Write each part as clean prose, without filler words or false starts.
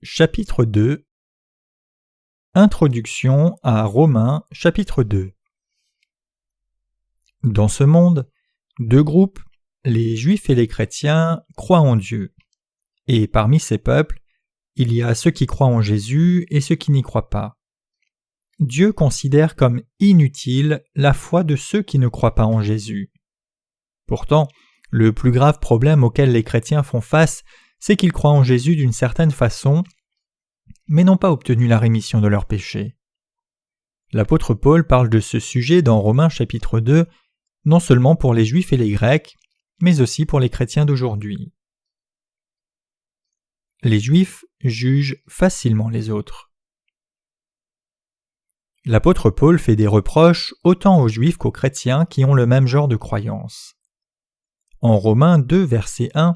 Chapitre 2. Introduction à Romains chapitre 2. Dans ce monde, deux groupes, les Juifs et les chrétiens, croient en Dieu. Et parmi ces peuples, il y a ceux qui croient en Jésus et ceux qui n'y croient pas. Dieu considère comme inutile la foi de ceux qui ne croient pas en Jésus. Pourtant, le plus grave problème auquel les chrétiens font face, c'est qu'ils croient en Jésus d'une certaine façon, mais n'ont pas obtenu la rémission de leurs péchés. L'apôtre Paul parle de ce sujet dans Romains chapitre 2, non seulement pour les Juifs et les Grecs, mais aussi pour les chrétiens d'aujourd'hui. Les Juifs jugent facilement les autres. L'apôtre Paul fait des reproches autant aux Juifs qu'aux chrétiens qui ont le même genre de croyance. En Romains 2, verset 1,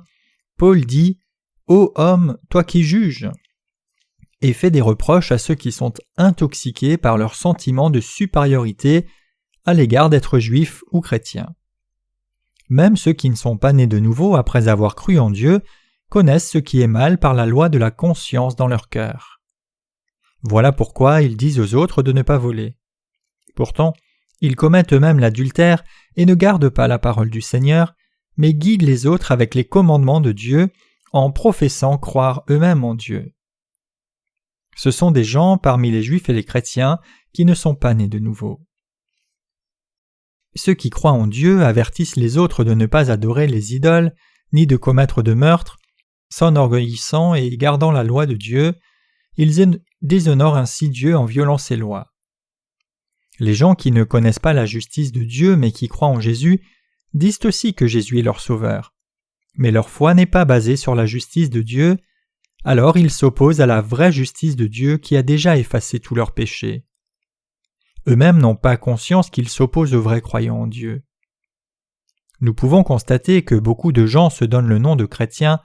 Paul dit « Ô homme, toi qui juges !» et fait des reproches à ceux qui sont intoxiqués par leur sentiment de supériorité à l'égard d'être juifs ou chrétiens. Même ceux qui ne sont pas nés de nouveau après avoir cru en Dieu connaissent ce qui est mal par la loi de la conscience dans leur cœur. Voilà pourquoi ils disent aux autres de ne pas voler. Pourtant, ils commettent eux-mêmes l'adultère et ne gardent pas la parole du Seigneur, mais guident les autres avec les commandements de Dieu en professant croire eux-mêmes en Dieu. Ce sont des gens parmi les Juifs et les chrétiens qui ne sont pas nés de nouveau. Ceux qui croient en Dieu avertissent les autres de ne pas adorer les idoles, ni de commettre de meurtre, s'enorgueillissant et gardant la loi de Dieu, ils déshonorent ainsi Dieu en violant ses lois. Les gens qui ne connaissent pas la justice de Dieu mais qui croient en Jésus disent aussi que Jésus est leur sauveur. Mais leur foi n'est pas basée sur la justice de Dieu, alors ils s'opposent à la vraie justice de Dieu qui a déjà effacé tous leurs péchés. Eux-mêmes n'ont pas conscience qu'ils s'opposent aux vrais croyants en Dieu. Nous pouvons constater que beaucoup de gens se donnent le nom de chrétiens,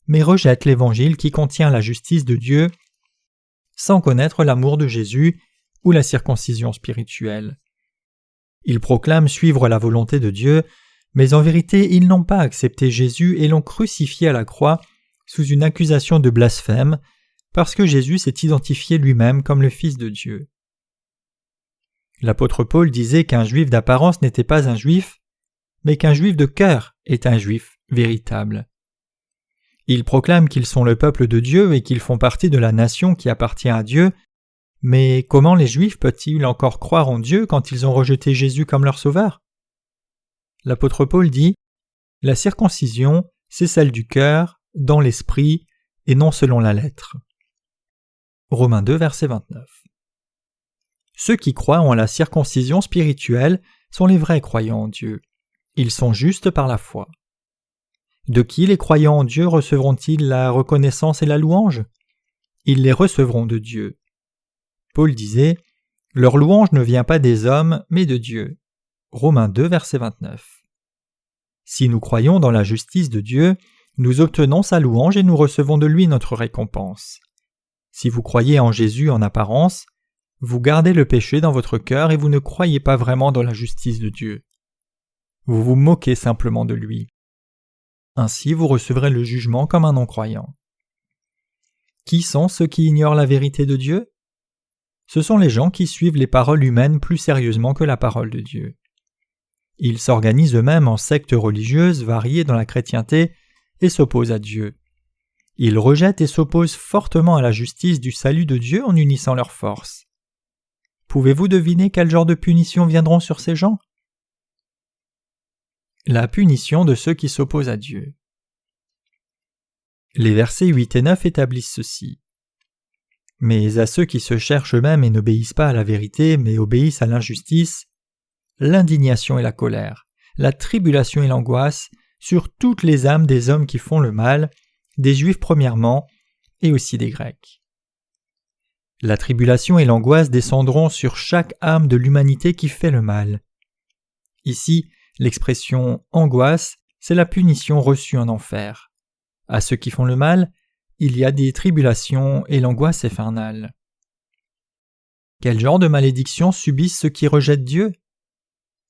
mais rejettent l'Évangile qui contient la justice de Dieu, sans connaître l'amour de Jésus ou la circoncision spirituelle. Ils proclament suivre la volonté de Dieu, mais en vérité ils n'ont pas accepté Jésus et l'ont crucifié à la croix sous une accusation de blasphème, parce que Jésus s'est identifié lui-même comme le Fils de Dieu. L'apôtre Paul disait qu'un juif d'apparence n'était pas un juif, mais qu'un juif de cœur est un juif véritable. Ils proclament qu'ils sont le peuple de Dieu et qu'ils font partie de la nation qui appartient à Dieu, mais comment les Juifs peuvent-ils encore croire en Dieu quand ils ont rejeté Jésus comme leur sauveur ? L'apôtre Paul dit « La circoncision, c'est celle du cœur, dans l'esprit, et non selon la lettre. » Romains 2, verset 29. Ceux qui croient en la circoncision spirituelle sont les vrais croyants en Dieu. Ils sont justes par la foi. De qui les croyants en Dieu recevront-ils la reconnaissance et la louange ? Ils les recevront de Dieu. Paul disait « Leur louange ne vient pas des hommes, mais de Dieu. » Romains 2, verset 29. Si nous croyons dans la justice de Dieu, nous obtenons sa louange et nous recevons de lui notre récompense. Si vous croyez en Jésus en apparence, vous gardez le péché dans votre cœur et vous ne croyez pas vraiment dans la justice de Dieu. Vous vous moquez simplement de lui. Ainsi vous recevrez le jugement comme un non-croyant. Qui sont ceux qui ignorent la vérité de Dieu ? Ce sont les gens qui suivent les paroles humaines plus sérieusement que la parole de Dieu. Ils s'organisent eux-mêmes en sectes religieuses variées dans la chrétienté et s'opposent à Dieu. Ils rejettent et s'opposent fortement à la justice du salut de Dieu en unissant leurs forces. Pouvez-vous deviner quel genre de punitions viendront sur ces gens ? La punition de ceux qui s'opposent à Dieu. Les versets 8 et 9 établissent ceci. « Mais à ceux qui se cherchent eux-mêmes et n'obéissent pas à la vérité, mais obéissent à l'injustice, l'indignation et la colère, la tribulation et l'angoisse, sur toutes les âmes des hommes qui font le mal, des Juifs premièrement, et aussi des Grecs. La tribulation et l'angoisse descendront sur chaque âme de l'humanité qui fait le mal. » Ici, l'expression « angoisse », c'est la punition reçue en enfer. À ceux qui font le mal, il y a des tribulations et l'angoisse infernale. Quel genre de malédiction subissent ceux qui rejettent Dieu ?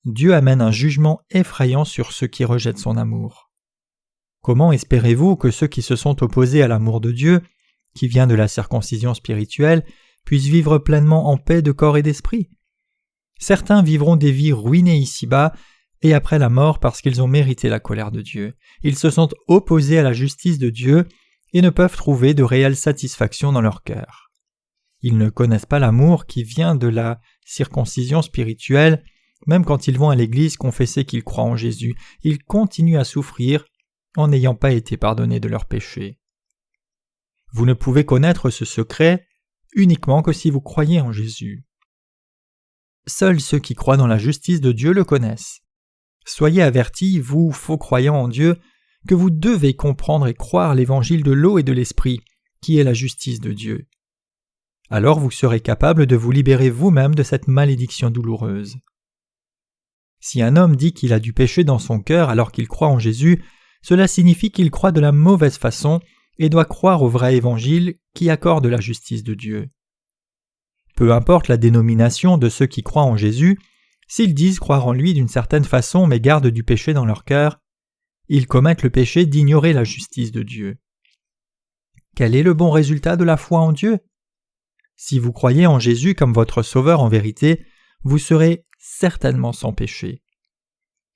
Dieu amène un jugement effrayant sur ceux qui rejettent son amour. Comment espérez-vous que ceux qui se sont opposés à l'amour de Dieu qui vient de la circoncision spirituelle, puissent vivre pleinement en paix de corps et d'esprit. Certains vivront des vies ruinées ici-bas et après la mort parce qu'ils ont mérité la colère de Dieu. Ils se sont opposés à la justice de Dieu et ne peuvent trouver de réelle satisfaction dans leur cœur. Ils ne connaissent pas l'amour qui vient de la circoncision spirituelle, même quand ils vont à l'église confesser qu'ils croient en Jésus. Ils continuent à souffrir en n'ayant pas été pardonnés de leurs péchés. Vous ne pouvez connaître ce secret uniquement que si vous croyez en Jésus. Seuls ceux qui croient dans la justice de Dieu le connaissent. Soyez avertis, vous, faux croyants en Dieu, que vous devez comprendre et croire l'évangile de l'eau et de l'esprit, qui est la justice de Dieu. Alors vous serez capable de vous libérer vous-même de cette malédiction douloureuse. Si un homme dit qu'il a du péché dans son cœur alors qu'il croit en Jésus, cela signifie qu'il croit de la mauvaise façon et doit croire au vrai évangile qui accorde la justice de Dieu. Peu importe la dénomination de ceux qui croient en Jésus, s'ils disent croire en lui d'une certaine façon mais gardent du péché dans leur cœur, ils commettent le péché d'ignorer la justice de Dieu. Quel est le bon résultat de la foi en Dieu? Si vous croyez en Jésus comme votre Sauveur en vérité, vous serez certainement sans péché.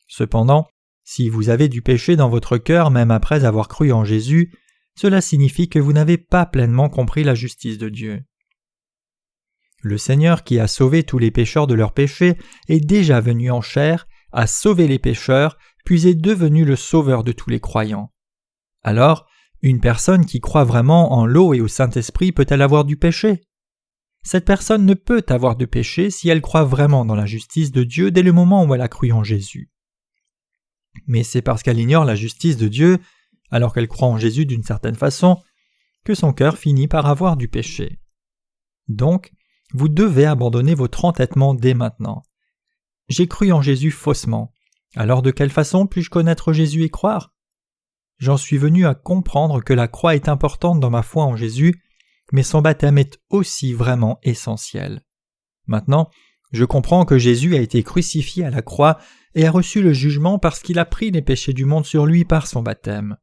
Cependant, si vous avez du péché dans votre cœur même après avoir cru en Jésus, cela signifie que vous n'avez pas pleinement compris la justice de Dieu. Le Seigneur qui a sauvé tous les pécheurs de leurs péchés est déjà venu en chair, a sauvé les pécheurs, puis est devenu le Sauveur de tous les croyants. Alors, une personne qui croit vraiment en l'eau et au Saint-Esprit peut-elle avoir du péché? Cette personne ne peut avoir de péché si elle croit vraiment dans la justice de Dieu dès le moment où elle a cru en Jésus. Mais c'est parce qu'elle ignore la justice de Dieu, alors qu'elle croit en Jésus d'une certaine façon, que son cœur finit par avoir du péché. Donc, vous devez abandonner votre entêtement dès maintenant. J'ai cru en Jésus faussement. Alors de quelle façon puis-je connaître Jésus et croire? J'en suis venu à comprendre que la croix est importante dans ma foi en Jésus, mais son baptême est aussi vraiment essentiel. Maintenant, je comprends que Jésus a été crucifié à la croix et a reçu le jugement parce qu'il a pris les péchés du monde sur lui par son baptême.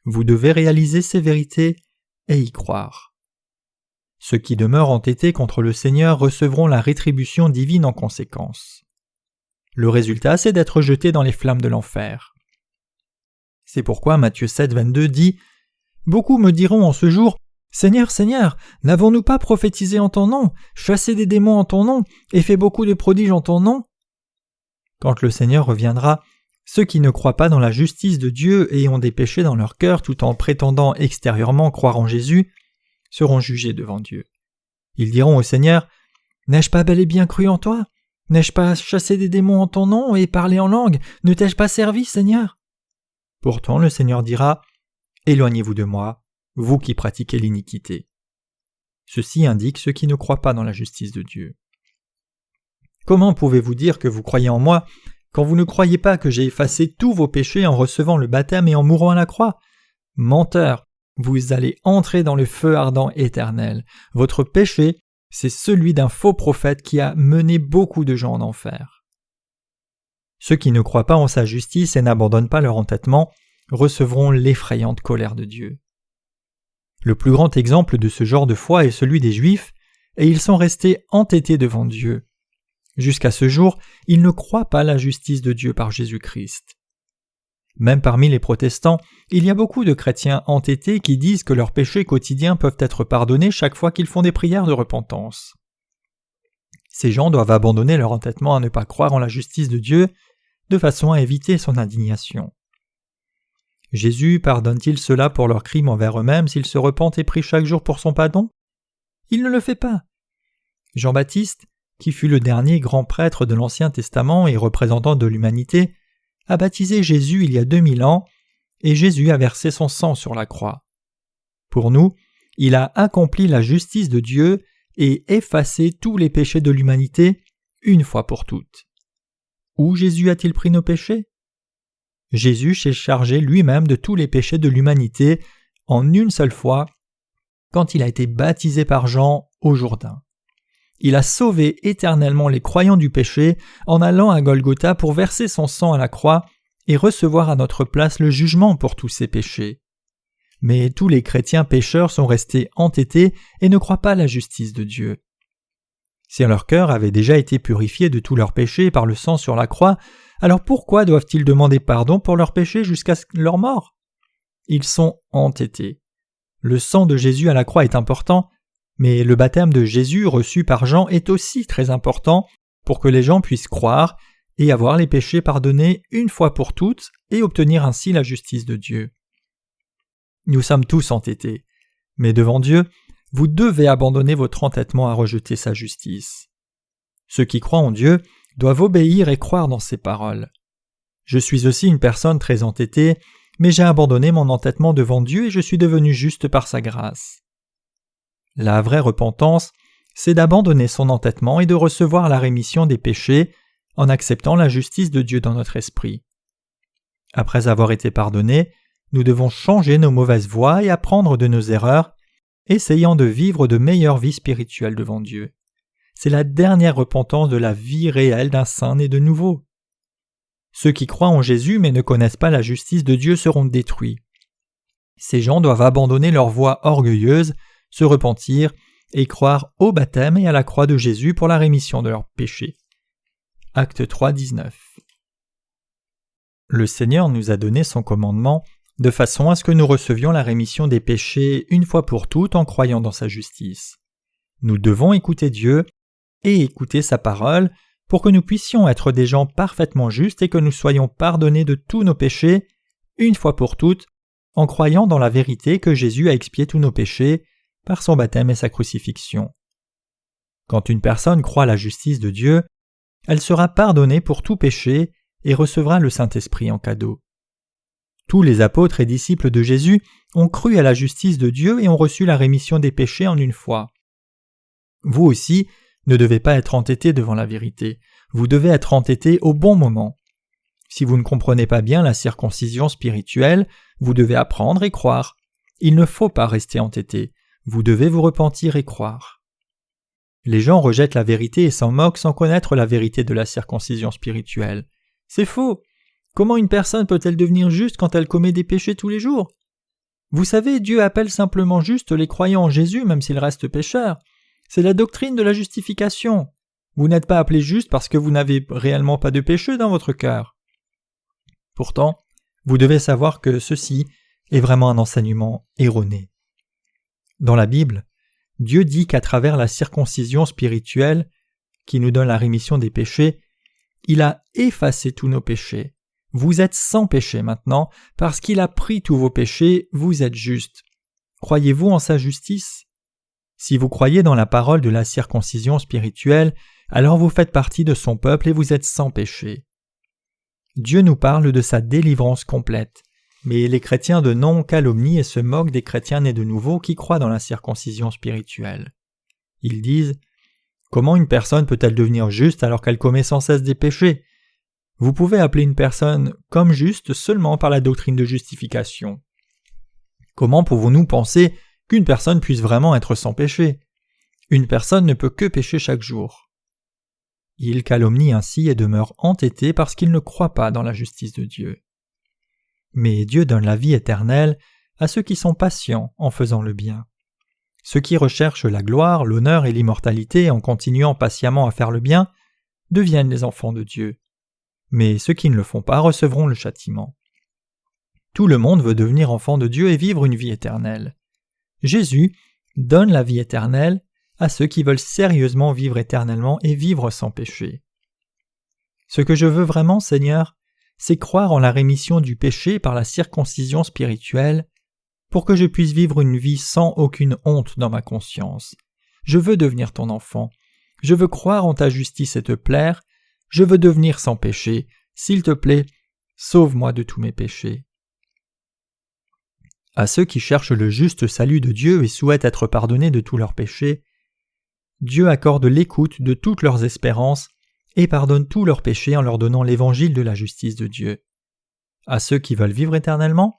Vous devez réaliser ces vérités et y croire. Ceux qui demeurent entêtés contre le Seigneur recevront la rétribution divine en conséquence. Le résultat, c'est d'être jetés dans les flammes de l'enfer. C'est pourquoi Matthieu 7, 22 dit « Beaucoup me diront en ce jour, « Seigneur, Seigneur, n'avons-nous pas prophétisé en ton nom, chassé des démons en ton nom, et fait beaucoup de prodiges en ton nom ?» Quand le Seigneur reviendra, ceux qui ne croient pas dans la justice de Dieu et ont des péchés dans leur cœur tout en prétendant extérieurement croire en Jésus, seront jugés devant Dieu. Ils diront au Seigneur, « N'ai-je pas bel et bien cru en toi? N'ai-je pas chassé des démons en ton nom et parlé en langue? Ne t'ai-je pas servi, Seigneur ?» Pourtant le Seigneur dira, « Éloignez-vous de moi, vous qui pratiquez l'iniquité. » Ceci indique ceux qui ne croient pas dans la justice de Dieu. Comment pouvez-vous dire que vous croyez en moi quand vous ne croyez pas que j'ai effacé tous vos péchés en recevant le baptême et en mourant à la croix? Menteur! Vous allez entrer dans le feu ardent éternel. Votre péché, c'est celui d'un faux prophète qui a mené beaucoup de gens en enfer. Ceux qui ne croient pas en sa justice et n'abandonnent pas leur entêtement recevront l'effrayante colère de Dieu. Le plus grand exemple de ce genre de foi est celui des Juifs, et ils sont restés entêtés devant Dieu. Jusqu'à ce jour, ils ne croient pas la justice de Dieu par Jésus-Christ. Même parmi les protestants, il y a beaucoup de chrétiens entêtés qui disent que leurs péchés quotidiens peuvent être pardonnés chaque fois qu'ils font des prières de repentance. Ces gens doivent abandonner leur entêtement à ne pas croire en la justice de Dieu, de façon à éviter son indignation. Jésus pardonne-t-il cela pour leurs crimes envers eux-mêmes s'ils se repentent et prient chaque jour pour son pardon? Il ne le fait pas. Jean-Baptiste, qui fut le dernier grand prêtre de l'Ancien Testament et représentant de l'humanité, a baptisé Jésus il y a 2000 ans, et Jésus a versé son sang sur la croix. Pour nous, il a accompli la justice de Dieu et effacé tous les péchés de l'humanité une fois pour toutes. Où Jésus a-t-il pris nos péchés? Jésus s'est chargé lui-même de tous les péchés de l'humanité en une seule fois, quand il a été baptisé par Jean au Jourdain. Il a sauvé éternellement les croyants du péché en allant à Golgotha pour verser son sang à la croix et recevoir à notre place le jugement pour tous ses péchés. mais tous les chrétiens pécheurs sont restés entêtés et ne croient pas à la justice de Dieu. Si leur cœur avait déjà été purifié de tous leurs péchés par le sang sur la croix, alors pourquoi doivent-ils demander pardon pour leurs péchés jusqu'à leur mort? Ils sont entêtés. Le sang de Jésus à la croix est important, mais le baptême de Jésus reçu par Jean est aussi très important pour que les gens puissent croire et avoir les péchés pardonnés une fois pour toutes et obtenir ainsi la justice de Dieu. Nous sommes tous entêtés, mais devant Dieu, vous devez abandonner votre entêtement à rejeter sa justice. Ceux qui croient en Dieu doivent obéir et croire dans ses paroles. Je suis aussi une personne très entêtée, mais j'ai abandonné mon entêtement devant Dieu et je suis devenu juste par sa grâce. La vraie repentance, c'est d'abandonner son entêtement et de recevoir la rémission des péchés en acceptant la justice de Dieu dans notre esprit. Après avoir été pardonnés, nous devons changer nos mauvaises voies et apprendre de nos erreurs, essayant de vivre de meilleures vies spirituelles devant Dieu. C'est la dernière repentance de la vie réelle d'un saint né de nouveau. Ceux qui croient en Jésus mais ne connaissent pas la justice de Dieu seront détruits. Ces gens doivent abandonner leur voie orgueilleuse, se repentir et croire au baptême et à la croix de Jésus pour la rémission de leurs péchés. Acte 3, 19. Le Seigneur nous a donné son commandement de façon à ce que nous recevions la rémission des péchés une fois pour toutes en croyant dans sa justice. Nous devons écouter Dieu et écouter sa parole pour que nous puissions être des gens parfaitement justes et que nous soyons pardonnés de tous nos péchés une fois pour toutes en croyant dans la vérité que Jésus a expié tous nos péchés par son baptême et sa crucifixion. Quand une personne croit à la justice de Dieu, elle sera pardonnée pour tout péché et recevra le Saint-Esprit en cadeau. Tous les apôtres et disciples de Jésus ont cru à la justice de Dieu et ont reçu la rémission des péchés en une fois. Vous aussi ne devez pas être entêtés devant la vérité, vous devez être entêtés au bon moment. Si vous ne comprenez pas bien la circoncision spirituelle, vous devez apprendre et croire. Il ne faut pas rester entêté, vous devez vous repentir et croire. Les gens rejettent la vérité et s'en moquent sans connaître la vérité de la circoncision spirituelle. C'est faux. Comment une personne peut-elle devenir juste quand elle commet des péchés tous les jours? Vous savez, Dieu appelle simplement juste les croyants en Jésus même s'ils restent pécheurs. C'est la doctrine de la justification. Vous n'êtes pas appelé juste parce que vous n'avez réellement pas de péché dans votre cœur. Pourtant, vous devez savoir que ceci est vraiment un enseignement erroné. Dans la Bible, Dieu dit qu'à travers la circoncision spirituelle, qui nous donne la rémission des péchés, il a effacé tous nos péchés. Vous êtes sans péché maintenant, parce qu'il a pris tous vos péchés, vous êtes justes. Croyez-vous en sa justice? Si vous croyez dans la parole de la circoncision spirituelle, alors vous faites partie de son peuple et vous êtes sans péché. Dieu nous parle de sa délivrance complète, mais les chrétiens de nom calomnient et se moquent des chrétiens nés de nouveau qui croient dans la circoncision spirituelle. Ils disent « Comment une personne peut-elle devenir juste alors qu'elle commet sans cesse des péchés ?» Vous pouvez appeler une personne comme juste seulement par la doctrine de justification. Comment pouvons-nous penser qu'une personne puisse vraiment être sans péché? Une personne ne peut que pécher chaque jour. Ils calomnient ainsi et demeurent entêtés parce qu'ils ne croient pas dans la justice de Dieu. Mais Dieu donne la vie éternelle à ceux qui sont patients en faisant le bien. Ceux qui recherchent la gloire, l'honneur et l'immortalité en continuant patiemment à faire le bien deviennent les enfants de Dieu. Mais ceux qui ne le font pas recevront le châtiment. Tout le monde veut devenir enfant de Dieu et vivre une vie éternelle. Jésus donne la vie éternelle à ceux qui veulent sérieusement vivre éternellement et vivre sans péché. Ce que je veux vraiment, Seigneur, c'est croire en la rémission du péché par la circoncision spirituelle pour que je puisse vivre une vie sans aucune honte dans ma conscience. Je veux devenir ton enfant. Je veux croire en ta justice et te plaire. Je veux devenir sans péché. S'il te plaît, sauve-moi de tous mes péchés. À ceux qui cherchent le juste salut de Dieu et souhaitent être pardonnés de tous leurs péchés, Dieu accorde l'écoute de toutes leurs espérances et pardonne tous leurs péchés en leur donnant l'évangile de la justice de Dieu. À ceux qui veulent vivre éternellement,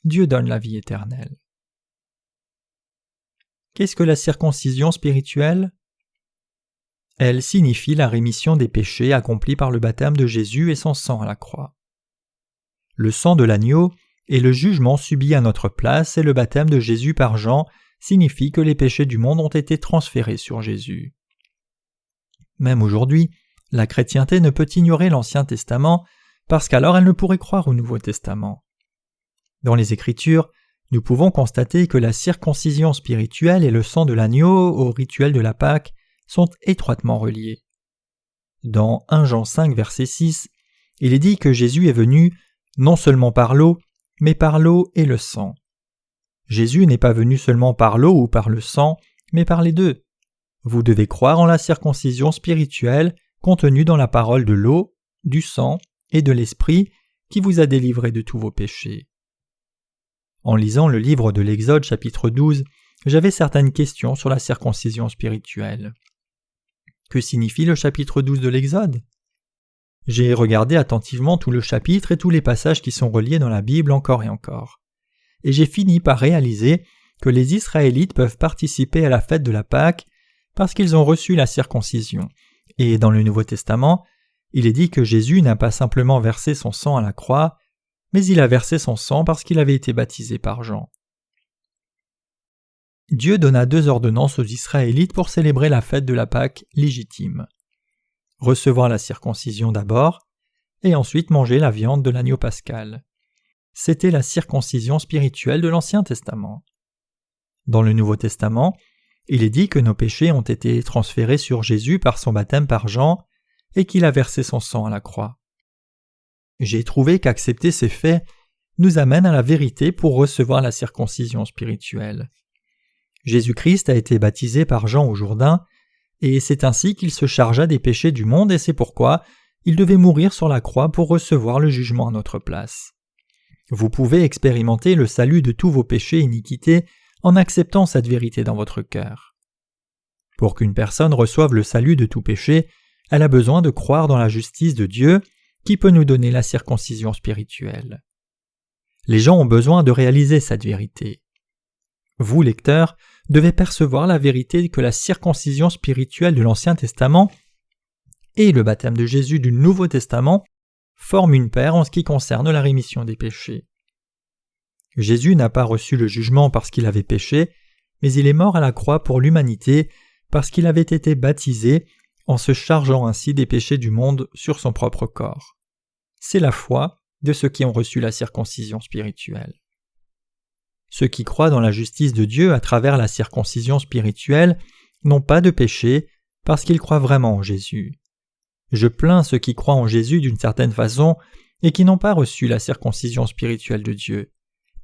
Dieu donne la vie éternelle. Qu'est-ce que la circoncision spirituelle? Elle signifie la rémission des péchés accomplis par le baptême de Jésus et son sang à la croix. Le sang de l'agneau et le jugement subi à notre place et le baptême de Jésus par Jean signifie que les péchés du monde ont été transférés sur Jésus. Même aujourd'hui, la chrétienté ne peut ignorer l'Ancien Testament parce qu'alors elle ne pourrait croire au Nouveau Testament. Dans les Écritures, nous pouvons constater que la circoncision spirituelle et le sang de l'agneau au rituel de la Pâque sont étroitement reliés. Dans 1 Jean 5, verset 6, il est dit que Jésus est venu non seulement par l'eau, mais par l'eau et le sang. Jésus n'est pas venu seulement par l'eau ou par le sang, mais par les deux. Vous devez croire en la circoncision spirituelle contenue dans la parole de l'eau, du sang et de l'Esprit qui vous a délivré de tous vos péchés. En lisant le livre de l'Exode chapitre 12, j'avais certaines questions sur la circoncision spirituelle. Que signifie le chapitre 12 de l'Exode ? J'ai regardé attentivement tout le chapitre et tous les passages qui sont reliés dans la Bible encore et encore. Et j'ai fini par réaliser que les Israélites peuvent participer à la fête de la Pâque parce qu'ils ont reçu la circoncision. Et dans le Nouveau Testament, il est dit que Jésus n'a pas simplement versé son sang à la croix, mais il a versé son sang parce qu'il avait été baptisé par Jean. Dieu donna 2 ordonnances aux Israélites pour célébrer la fête de la Pâque légitime. Recevoir la circoncision d'abord, et ensuite manger la viande de l'agneau pascal. C'était la circoncision spirituelle de l'Ancien Testament. Dans le Nouveau Testament, il est dit que nos péchés ont été transférés sur Jésus par son baptême par Jean et qu'il a versé son sang à la croix. J'ai trouvé qu'accepter ces faits nous amène à la vérité pour recevoir la circoncision spirituelle. Jésus-Christ a été baptisé par Jean au Jourdain, et c'est ainsi qu'il se chargea des péchés du monde et c'est pourquoi il devait mourir sur la croix pour recevoir le jugement à notre place. Vous pouvez expérimenter le salut de tous vos péchés et iniquités en acceptant cette vérité dans votre cœur. Pour qu'une personne reçoive le salut de tout péché, elle a besoin de croire dans la justice de Dieu qui peut nous donner la circoncision spirituelle. Les gens ont besoin de réaliser cette vérité. Vous, lecteurs, devez percevoir la vérité que la circoncision spirituelle de l'Ancien Testament et le baptême de Jésus du Nouveau Testament forment une paire en ce qui concerne la rémission des péchés. Jésus n'a pas reçu le jugement parce qu'il avait péché, mais il est mort à la croix pour l'humanité parce qu'il avait été baptisé en se chargeant ainsi des péchés du monde sur son propre corps. C'est la foi de ceux qui ont reçu la circoncision spirituelle. Ceux qui croient dans la justice de Dieu à travers la circoncision spirituelle n'ont pas de péché parce qu'ils croient vraiment en Jésus. Je plains ceux qui croient en Jésus d'une certaine façon et qui n'ont pas reçu la circoncision spirituelle de Dieu.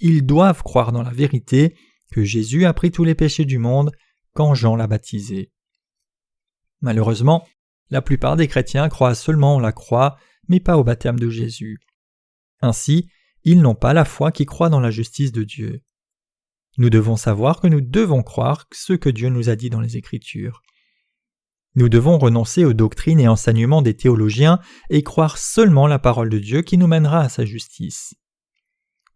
Ils doivent croire dans la vérité que Jésus a pris tous les péchés du monde quand Jean l'a baptisé. Malheureusement, la plupart des chrétiens croient seulement en la croix, mais pas au baptême de Jésus. Ainsi, ils n'ont pas la foi qui croit dans la justice de Dieu. Nous devons savoir que nous devons croire ce que Dieu nous a dit dans les Écritures. Nous devons renoncer aux doctrines et enseignements des théologiens et croire seulement la parole de Dieu qui nous mènera à sa justice.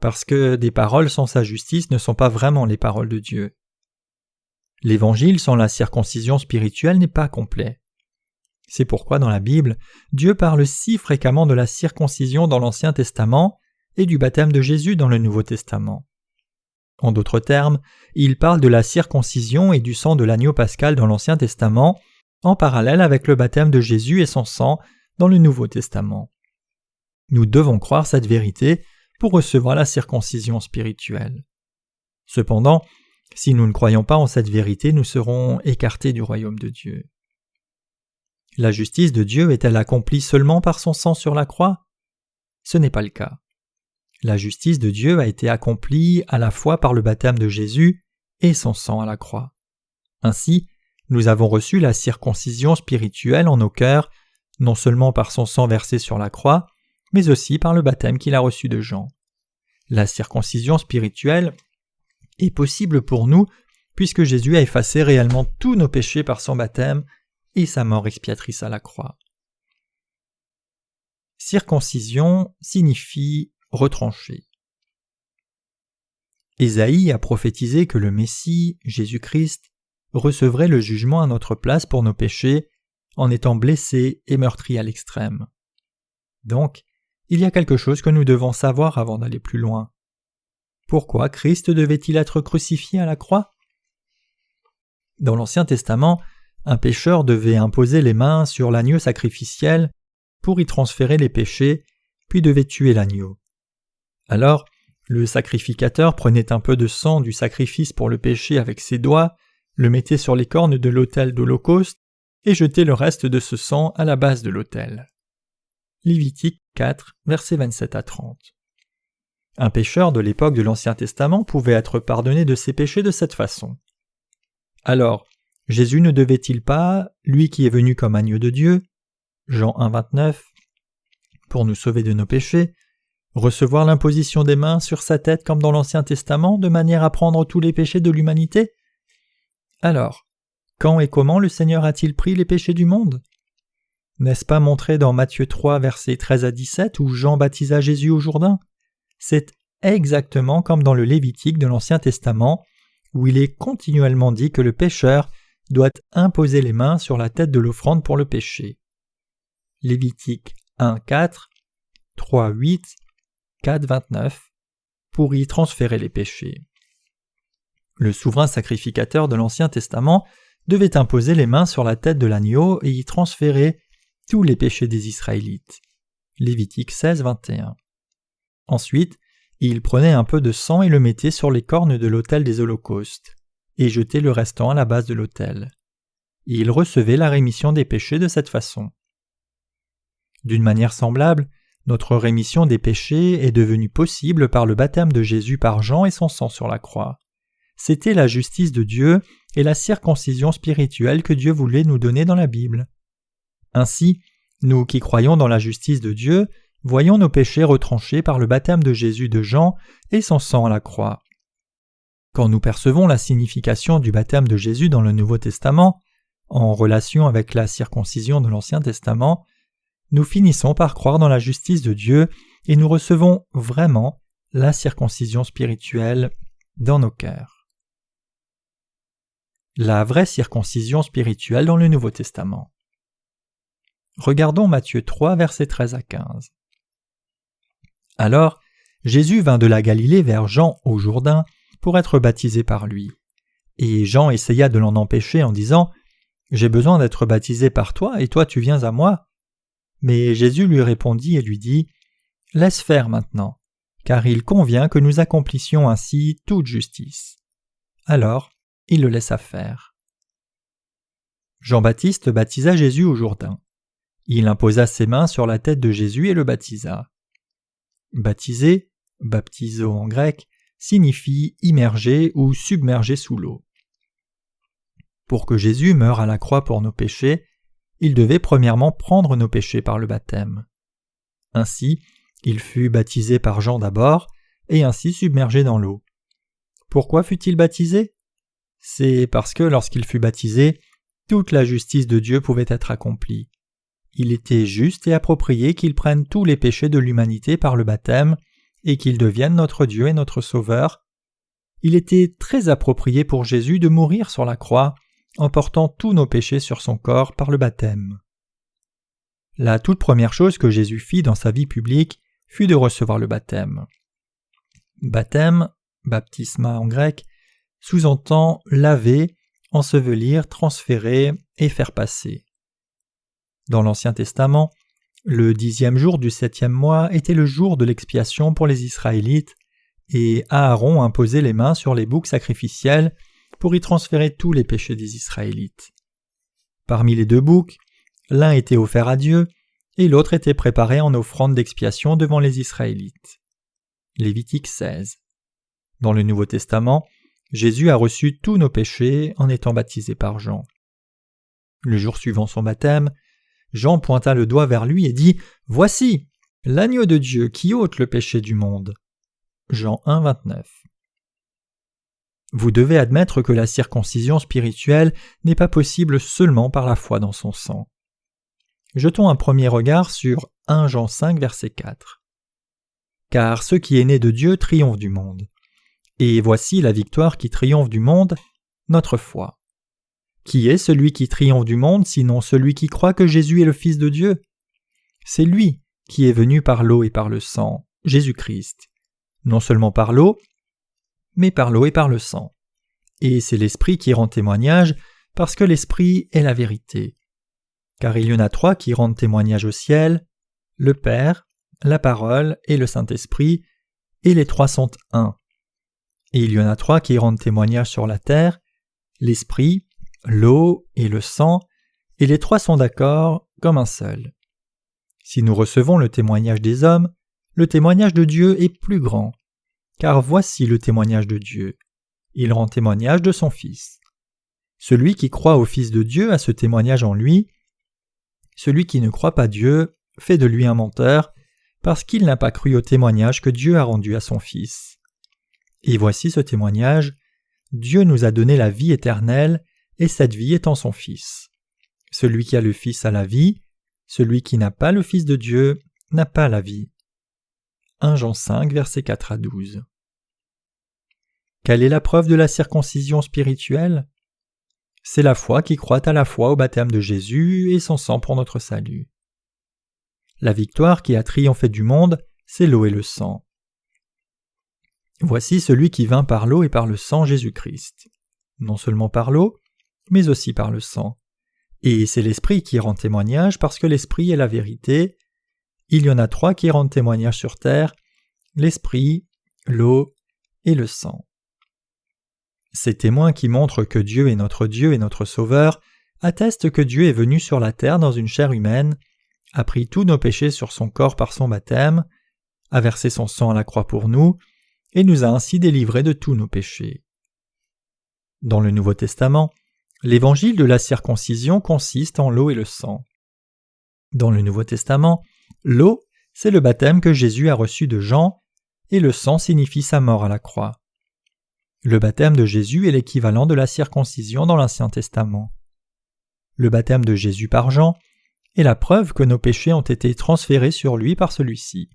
Parce que des paroles sans sa justice ne sont pas vraiment les paroles de Dieu. L'Évangile sans la circoncision spirituelle n'est pas complet. C'est pourquoi dans la Bible, Dieu parle si fréquemment de la circoncision dans l'Ancien Testament et du baptême de Jésus dans le Nouveau Testament. En d'autres termes, il parle de la circoncision et du sang de l'agneau pascal dans l'Ancien Testament, en parallèle avec le baptême de Jésus et son sang dans le Nouveau Testament. Nous devons croire cette vérité pour recevoir la circoncision spirituelle. Cependant, si nous ne croyons pas en cette vérité, nous serons écartés du royaume de Dieu. La justice de Dieu est-elle accomplie seulement par son sang sur la croix ? Ce n'est pas le cas. La justice de Dieu a été accomplie à la fois par le baptême de Jésus et son sang à la croix. Ainsi, nous avons reçu la circoncision spirituelle en nos cœurs, non seulement par son sang versé sur la croix, mais aussi par le baptême qu'il a reçu de Jean. La circoncision spirituelle est possible pour nous puisque Jésus a effacé réellement tous nos péchés par son baptême et sa mort expiatrice à la croix. Circoncision signifie retrancher. Ésaïe a prophétisé que le Messie, Jésus-Christ, recevrait le jugement à notre place pour nos péchés en étant blessé et meurtri à l'extrême. Donc, il y a quelque chose que nous devons savoir avant d'aller plus loin. Pourquoi Christ devait-il être crucifié à la croix? Dans l'Ancien Testament, un pécheur devait imposer les mains sur l'agneau sacrificiel pour y transférer les péchés, puis devait tuer l'agneau. Alors, le sacrificateur prenait un peu de sang du sacrifice pour le péché avec ses doigts, le mettait sur les cornes de l'autel d'Holocauste et jetait le reste de ce sang à la base de l'autel. Lévitique 4, versets 27 à 30. Un pécheur de l'époque de l'Ancien Testament pouvait être pardonné de ses péchés de cette façon. Alors, Jésus ne devait-il pas, lui qui est venu comme agneau de Dieu, Jean 1, 29, pour nous sauver de nos péchés, recevoir l'imposition des mains sur sa tête comme dans l'Ancien Testament de manière à prendre tous les péchés de l'humanité? Alors, quand et comment le Seigneur a-t-il pris les péchés du monde? N'est-ce pas montré dans Matthieu 3, versets 13 à 17, où Jean baptisa Jésus au Jourdain? C'est exactement comme dans le Lévitique de l'Ancien Testament, où il est continuellement dit que le pécheur doit imposer les mains sur la tête de l'offrande pour le péché. Lévitique 1, 4, 3, 8, 4, 29, pour y transférer les péchés. Le souverain sacrificateur de l'Ancien Testament devait imposer les mains sur la tête de l'agneau et y transférer tous les péchés des Israélites. Lévitique 16, 21. Ensuite, il prenait un peu de sang et le mettait sur les cornes de l'autel des holocaustes, et jetait le restant à la base de l'autel. Il recevait la rémission des péchés de cette façon. D'une manière semblable, notre rémission des péchés est devenue possible par le baptême de Jésus par Jean et son sang sur la croix. C'était la justice de Dieu et la circoncision spirituelle que Dieu voulait nous donner dans la Bible. Ainsi, nous qui croyons dans la justice de Dieu, voyons nos péchés retranchés par le baptême de Jésus de Jean et son sang à la croix. Quand nous percevons la signification du baptême de Jésus dans le Nouveau Testament, en relation avec la circoncision de l'Ancien Testament, nous finissons par croire dans la justice de Dieu et nous recevons vraiment la circoncision spirituelle dans nos cœurs. La vraie circoncision spirituelle dans le Nouveau Testament. Regardons Matthieu 3, versets 13 à 15. Alors, Jésus vint de la Galilée vers Jean au Jourdain pour être baptisé par lui. Et Jean essaya de l'en empêcher en disant « J'ai besoin d'être baptisé par toi et toi tu viens à moi ?» Mais Jésus lui répondit et lui dit « Laisse faire maintenant, car il convient que nous accomplissions ainsi toute justice. » Alors, il le laissa faire. Jean-Baptiste baptisa Jésus au Jourdain. Il imposa ses mains sur la tête de Jésus et le baptisa. Baptiser, baptizo en grec, signifie immerger ou submerger sous l'eau. Pour que Jésus meure à la croix pour nos péchés, il devait premièrement prendre nos péchés par le baptême. Ainsi, il fut baptisé par Jean d'abord, et ainsi submergé dans l'eau. Pourquoi fut-il baptisé? C'est parce que lorsqu'il fut baptisé, toute la justice de Dieu pouvait être accomplie. Il était juste et approprié qu'il prenne tous les péchés de l'humanité par le baptême, et qu'il devienne notre Dieu et notre Sauveur. Il était très approprié pour Jésus de mourir sur la croix, en portant tous nos péchés sur son corps par le baptême. La toute première chose que Jésus fit dans sa vie publique fut de recevoir le baptême. Baptême, baptisma en grec, sous-entend laver, ensevelir, transférer et faire passer. Dans l'Ancien Testament, le 10e jour du 7e mois était le jour de l'expiation pour les Israélites, et Aaron imposait les mains sur les boucs sacrificiels pour y transférer tous les péchés des Israélites. Parmi les deux boucs, l'un était offert à Dieu, et l'autre était préparé en offrande d'expiation devant les Israélites. Lévitique 16. Dans le Nouveau Testament, Jésus a reçu tous nos péchés en étant baptisé par Jean. Le jour suivant son baptême, Jean pointa le doigt vers lui et dit « Voici, l'agneau de Dieu qui ôte le péché du monde. » Jean 1, 29. Vous devez admettre que la circoncision spirituelle n'est pas possible seulement par la foi dans son sang. Jetons un premier regard sur 1 Jean 5, verset 4. « Car ce qui est né de Dieu triomphe du monde. Et voici la victoire qui triomphe du monde, notre foi. Qui est celui qui triomphe du monde, sinon celui qui croit que Jésus est le Fils de Dieu? C'est lui qui est venu par l'eau et par le sang, Jésus-Christ. Non seulement par l'eau, mais par l'eau et par le sang. Et c'est l'Esprit qui rend témoignage, parce que l'Esprit est la vérité. Car il y en a 3 qui rendent témoignage au ciel, le Père, la Parole et le Saint-Esprit, et les 3 sont un. Et il y en a 3 qui rendent témoignage sur la terre, l'Esprit, l'eau et le sang, et les 3 sont d'accord comme un seul. Si nous recevons le témoignage des hommes, le témoignage de Dieu est plus grand. Car voici le témoignage de Dieu. Il rend témoignage de son Fils. Celui qui croit au Fils de Dieu a ce témoignage en lui. Celui qui ne croit pas Dieu fait de lui un menteur, parce qu'il n'a pas cru au témoignage que Dieu a rendu à son Fils. Et voici ce témoignage: Dieu nous a donné la vie éternelle, et cette vie est en son Fils. Celui qui a le Fils a la vie, celui qui n'a pas le Fils de Dieu n'a pas la vie. 1 Jean 5, versets 4 à 12. Quelle est la preuve de la circoncision spirituelle? C'est la foi qui croit à la fois au baptême de Jésus et son sang pour notre salut. La victoire qui a triomphé du monde, c'est l'eau et le sang. Voici celui qui vint par l'eau et par le sang, Jésus-Christ. Non seulement par l'eau, mais aussi par le sang. Et c'est l'Esprit qui rend témoignage parce que l'Esprit est la vérité. Il y en a 3 qui rendent témoignage sur terre, l'Esprit, l'eau et le sang. Ces témoins qui montrent que Dieu est notre Dieu et notre Sauveur attestent que Dieu est venu sur la terre dans une chair humaine, a pris tous nos péchés sur son corps par son baptême, a versé son sang à la croix pour nous, et nous a ainsi délivrés de tous nos péchés. Dans le Nouveau Testament, l'évangile de la circoncision consiste en l'eau et le sang. Dans le Nouveau Testament, l'eau, c'est le baptême que Jésus a reçu de Jean, et le sang signifie sa mort à la croix. Le baptême de Jésus est l'équivalent de la circoncision dans l'Ancien Testament. Le baptême de Jésus par Jean est la preuve que nos péchés ont été transférés sur lui par celui-ci.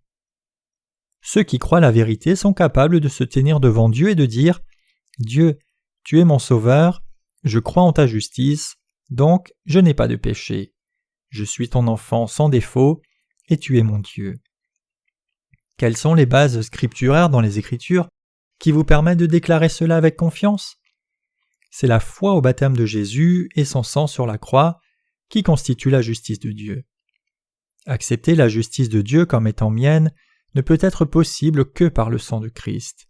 Ceux qui croient la vérité sont capables de se tenir devant Dieu et de dire « Dieu, tu es mon Sauveur, je crois en ta justice, donc je n'ai pas de péché. Je suis ton enfant sans défaut, et tu es mon Dieu. » Quelles sont les bases scripturaires dans les Écritures qui vous permettent de déclarer cela avec confiance? C'est la foi au baptême de Jésus et son sang sur la croix qui constitue la justice de Dieu. Accepter la justice de Dieu comme étant mienne ne peut être possible que par le sang de Christ.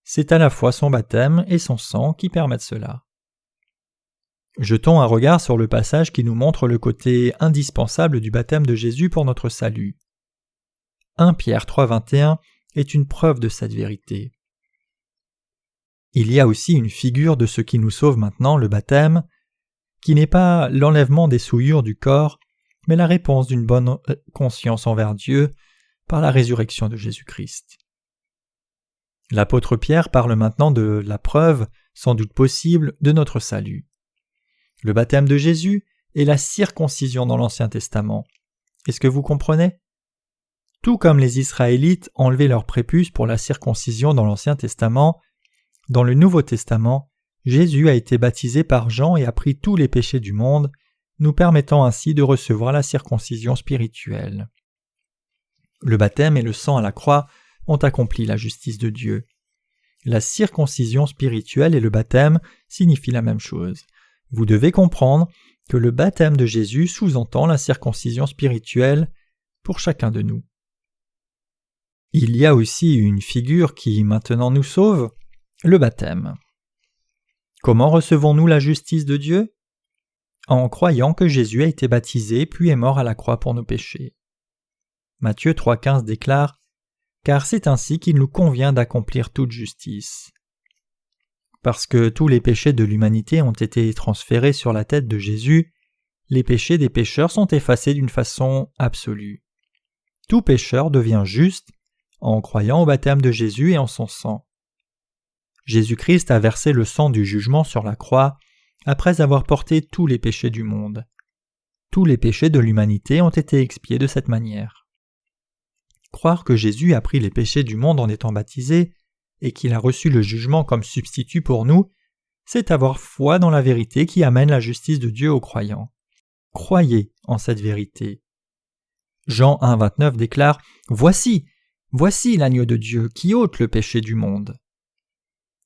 C'est à la fois son baptême et son sang qui permettent cela. Jetons un regard sur le passage qui nous montre le côté indispensable du baptême de Jésus pour notre salut. 1 Pierre 3, 21 est une preuve de cette vérité. Il y a aussi une figure de ce qui nous sauve maintenant, le baptême, qui n'est pas l'enlèvement des souillures du corps, mais la réponse d'une bonne conscience envers Dieu par la résurrection de Jésus-Christ. L'apôtre Pierre parle maintenant de la preuve, sans doute possible, de notre salut. Le baptême de Jésus est la circoncision dans l'Ancien Testament. Est-ce que vous comprenez? Tout comme les Israélites enlevaient leur prépuce pour la circoncision dans l'Ancien Testament, dans le Nouveau Testament, Jésus a été baptisé par Jean et a pris tous les péchés du monde, nous permettant ainsi de recevoir la circoncision spirituelle. Le baptême et le sang à la croix ont accompli la justice de Dieu. La circoncision spirituelle et le baptême signifient la même chose. Vous devez comprendre que le baptême de Jésus sous-entend la circoncision spirituelle pour chacun de nous. Il y a aussi une figure qui maintenant nous sauve, le baptême. Comment recevons-nous la justice de Dieu? En croyant que Jésus a été baptisé puis est mort à la croix pour nos péchés. Matthieu 3,15 déclare « Car c'est ainsi qu'il nous convient d'accomplir toute justice. » Parce que tous les péchés de l'humanité ont été transférés sur la tête de Jésus, les péchés des pécheurs sont effacés d'une façon absolue. Tout pécheur devient juste en croyant au baptême de Jésus et en son sang. Jésus-Christ a versé le sang du jugement sur la croix après avoir porté tous les péchés du monde. Tous les péchés de l'humanité ont été expiés de cette manière. Croire que Jésus a pris les péchés du monde en étant baptisé et qu'il a reçu le jugement comme substitut pour nous, c'est avoir foi dans la vérité qui amène la justice de Dieu aux croyants. Croyez en cette vérité. Jean 1, 29 déclare « Voici l'agneau de Dieu qui ôte le péché du monde. »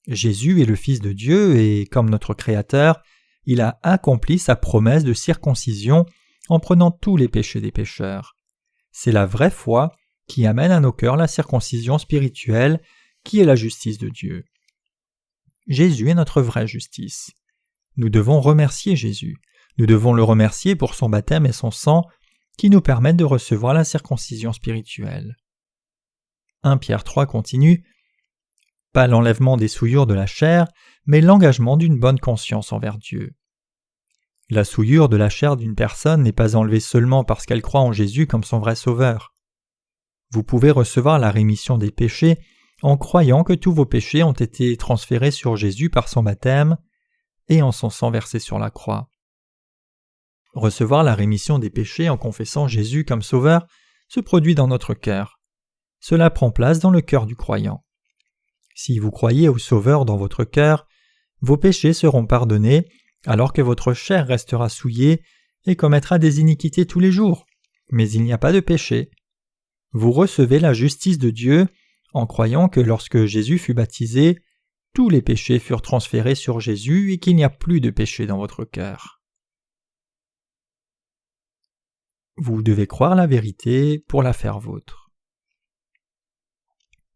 Jésus est le Fils de Dieu et, comme notre Créateur, il a accompli sa promesse de circoncision en prenant tous les péchés des pécheurs. C'est la vraie foi qui amène à nos cœurs la circoncision spirituelle qui est la justice de Dieu. Jésus est notre vraie justice. Nous devons remercier Jésus. Nous devons le remercier pour son baptême et son sang qui nous permettent de recevoir la circoncision spirituelle. 1 Pierre 3 continue « Pas l'enlèvement des souillures de la chair, mais l'engagement d'une bonne conscience envers Dieu. » La souillure de la chair d'une personne n'est pas enlevée seulement parce qu'elle croit en Jésus comme son vrai sauveur. Vous pouvez recevoir la rémission des péchés en croyant que tous vos péchés ont été transférés sur Jésus par son baptême et en son sang versé sur la croix. Recevoir la rémission des péchés en confessant Jésus comme sauveur se produit dans notre cœur. Cela prend place dans le cœur du croyant. Si vous croyez au Sauveur dans votre cœur, vos péchés seront pardonnés alors que votre chair restera souillée et commettra des iniquités tous les jours. Mais il n'y a pas de péché. Vous recevez la justice de Dieu en croyant que lorsque Jésus fut baptisé, tous les péchés furent transférés sur Jésus et qu'il n'y a plus de péché dans votre cœur. Vous devez croire la vérité pour la faire vôtre.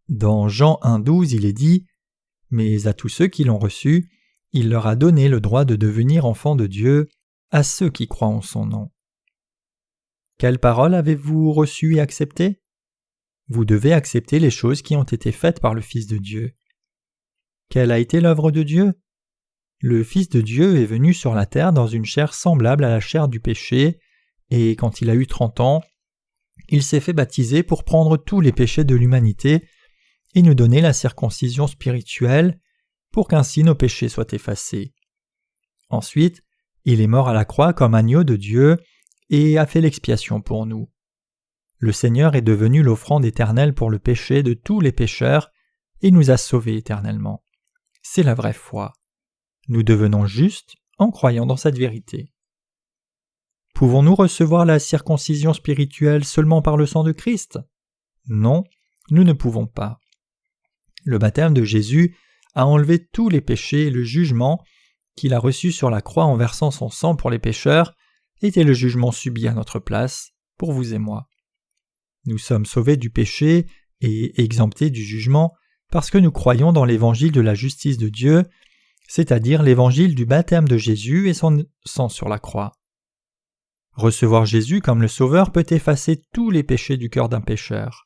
Dans Jean 1,12, il est dit « Mais à tous ceux qui l'ont reçu, il leur a donné le droit de devenir enfants de Dieu, à ceux qui croient en son nom. » Quelle parole avez-vous reçue et acceptée ? Vous devez accepter les choses qui ont été faites par le Fils de Dieu. Quelle a été l'œuvre de Dieu ? Le Fils de Dieu est venu sur la terre dans une chair semblable à la chair du péché, et quand il a eu 30 ans, il s'est fait baptiser pour prendre tous les péchés de l'humanité et nous donner la circoncision spirituelle pour qu'ainsi nos péchés soient effacés. Ensuite, il est mort à la croix comme agneau de Dieu et a fait l'expiation pour nous. Le Seigneur est devenu l'offrande éternelle pour le péché de tous les pécheurs et nous a sauvés éternellement. C'est la vraie foi. Nous devenons justes en croyant dans cette vérité. Pouvons-nous recevoir la circoncision spirituelle seulement par le sang de Christ ? Non, nous ne pouvons pas. Le baptême de Jésus a enlevé tous les péchés et le jugement qu'il a reçu sur la croix en versant son sang pour les pécheurs était le jugement subi à notre place, pour vous et moi. Nous sommes sauvés du péché et exemptés du jugement parce que nous croyons dans l'évangile de la justice de Dieu, c'est-à-dire l'évangile du baptême de Jésus et son sang sur la croix. Recevoir Jésus comme le Sauveur peut effacer tous les péchés du cœur d'un pécheur.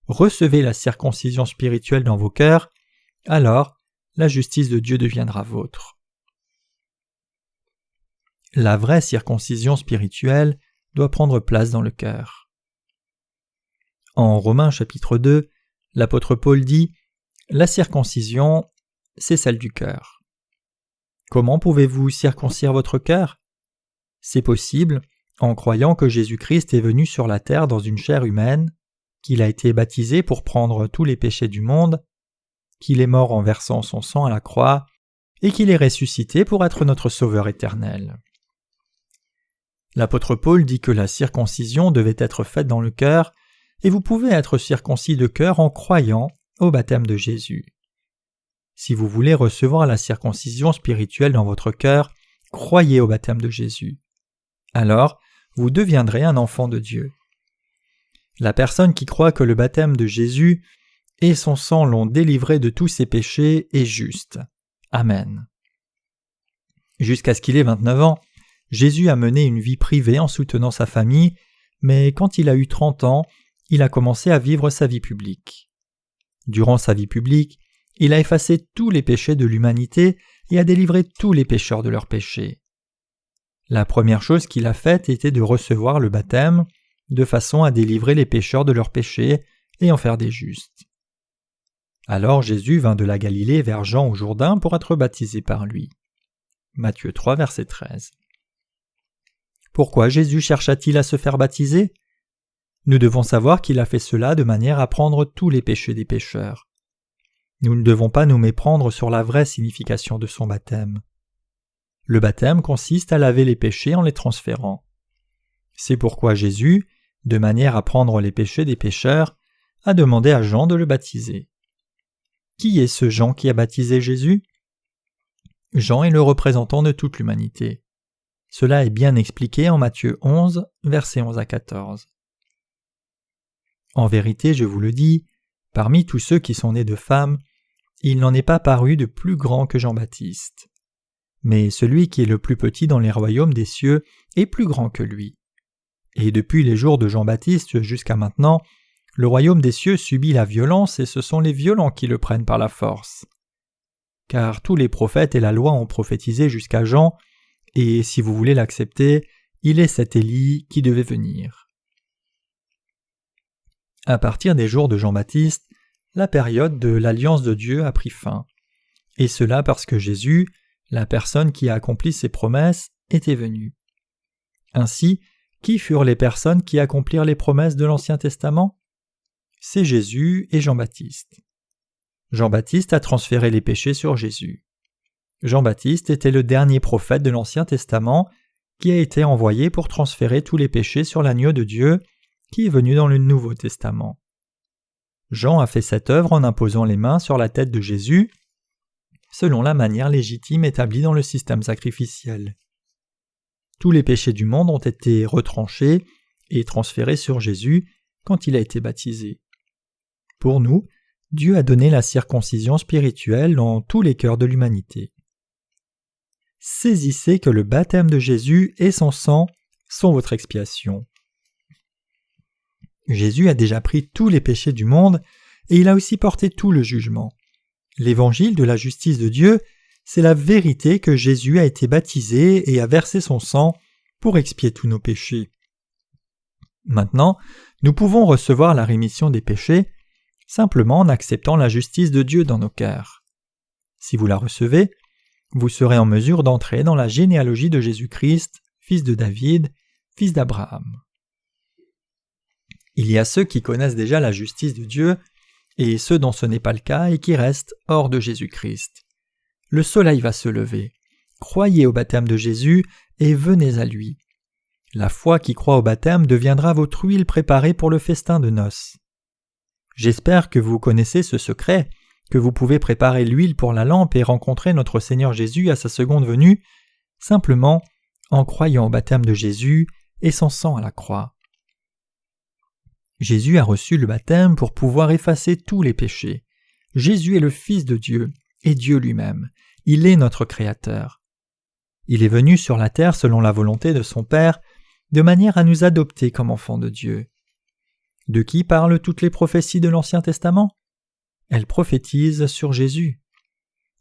Recevez la circoncision spirituelle dans vos cœurs, alors la justice de Dieu deviendra vôtre. La vraie circoncision spirituelle doit prendre place dans le cœur. En Romains chapitre 2, l'apôtre Paul dit « La circoncision, c'est celle du cœur. » Comment pouvez-vous circoncire votre cœur ? C'est possible en croyant que Jésus-Christ est venu sur la terre dans une chair humaine, qu'il a été baptisé pour prendre tous les péchés du monde, qu'il est mort en versant son sang à la croix, et qu'il est ressuscité pour être notre Sauveur éternel. L'apôtre Paul dit que la circoncision devait être faite dans le cœur, et vous pouvez être circoncis de cœur en croyant au baptême de Jésus. Si vous voulez recevoir la circoncision spirituelle dans votre cœur, croyez au baptême de Jésus. Alors, vous deviendrez un enfant de Dieu. La personne qui croit que le baptême de Jésus et son sang l'ont délivré de tous ses péchés est juste. Amen. Jusqu'à ce qu'il ait 29 ans, Jésus a mené une vie privée en soutenant sa famille, mais quand il a eu 30 ans, il a commencé à vivre sa vie publique. Durant sa vie publique, il a effacé tous les péchés de l'humanité et a délivré tous les pécheurs de leurs péchés. La première chose qu'il a faite était de recevoir le baptême, de façon à délivrer les pécheurs de leurs péchés et en faire des justes. Alors Jésus vint de la Galilée vers Jean au Jourdain pour être baptisé par lui. Matthieu 3, verset 13. Pourquoi Jésus chercha-t-il à se faire baptiser ? Nous devons savoir qu'il a fait cela de manière à prendre tous les péchés des pécheurs. Nous ne devons pas nous méprendre sur la vraie signification de son baptême. Le baptême consiste à laver les péchés en les transférant. C'est pourquoi Jésus, de manière à prendre les péchés des pécheurs, a demandé à Jean de le baptiser. Qui est ce Jean qui a baptisé Jésus ? Jean est le représentant de toute l'humanité. Cela est bien expliqué en Matthieu 11, versets 11 à 14. En vérité, je vous le dis, parmi tous ceux qui sont nés de femmes, il n'en est pas paru de plus grand que Jean-Baptiste. Mais celui qui est le plus petit dans les royaumes des cieux est plus grand que lui. Et depuis les jours de Jean-Baptiste jusqu'à maintenant, le royaume des cieux subit la violence et ce sont les violents qui le prennent par la force. Car tous les prophètes et la loi ont prophétisé jusqu'à Jean, et si vous voulez l'accepter, il est cet Élie qui devait venir. À partir des jours de Jean-Baptiste, la période de l'alliance de Dieu a pris fin. Et cela parce que Jésus, la personne qui a accompli ses promesses, était venu. Ainsi, qui furent les personnes qui accomplirent les promesses de l'Ancien Testament ? C'est Jésus et Jean-Baptiste. Jean-Baptiste a transféré les péchés sur Jésus. Jean-Baptiste était le dernier prophète de l'Ancien Testament qui a été envoyé pour transférer tous les péchés sur l'agneau de Dieu qui est venu dans le Nouveau Testament. Jean a fait cette œuvre en imposant les mains sur la tête de Jésus, selon la manière légitime établie dans le système sacrificiel. Tous les péchés du monde ont été retranchés et transférés sur Jésus quand il a été baptisé. Pour nous, Dieu a donné la circoncision spirituelle dans tous les cœurs de l'humanité. Saisissez que le baptême de Jésus et son sang sont votre expiation. Jésus a déjà pris tous les péchés du monde et il a aussi porté tout le jugement. L'évangile de la justice de Dieu, c'est la vérité que Jésus a été baptisé et a versé son sang pour expier tous nos péchés. Maintenant, nous pouvons recevoir la rémission des péchés simplement en acceptant la justice de Dieu dans nos cœurs. Si vous la recevez, vous serez en mesure d'entrer dans la généalogie de Jésus-Christ, fils de David, fils d'Abraham. Il y a ceux qui connaissent déjà la justice de Dieu et ceux dont ce n'est pas le cas et qui restent hors de Jésus-Christ. Le soleil va se lever. Croyez au baptême de Jésus et venez à lui. La foi qui croit au baptême deviendra votre huile préparée pour le festin de noces. J'espère que vous connaissez ce secret, que vous pouvez préparer l'huile pour la lampe et rencontrer notre Seigneur Jésus à sa seconde venue, simplement en croyant au baptême de Jésus et son sang à la croix. Jésus a reçu le baptême pour pouvoir effacer tous les péchés. Jésus est le Fils de Dieu et Dieu lui-même. Il est notre Créateur. Il est venu sur la terre selon la volonté de son Père, de manière à nous adopter comme enfants de Dieu. De qui parlent toutes les prophéties de l'Ancien Testament ? Elles prophétisent sur Jésus.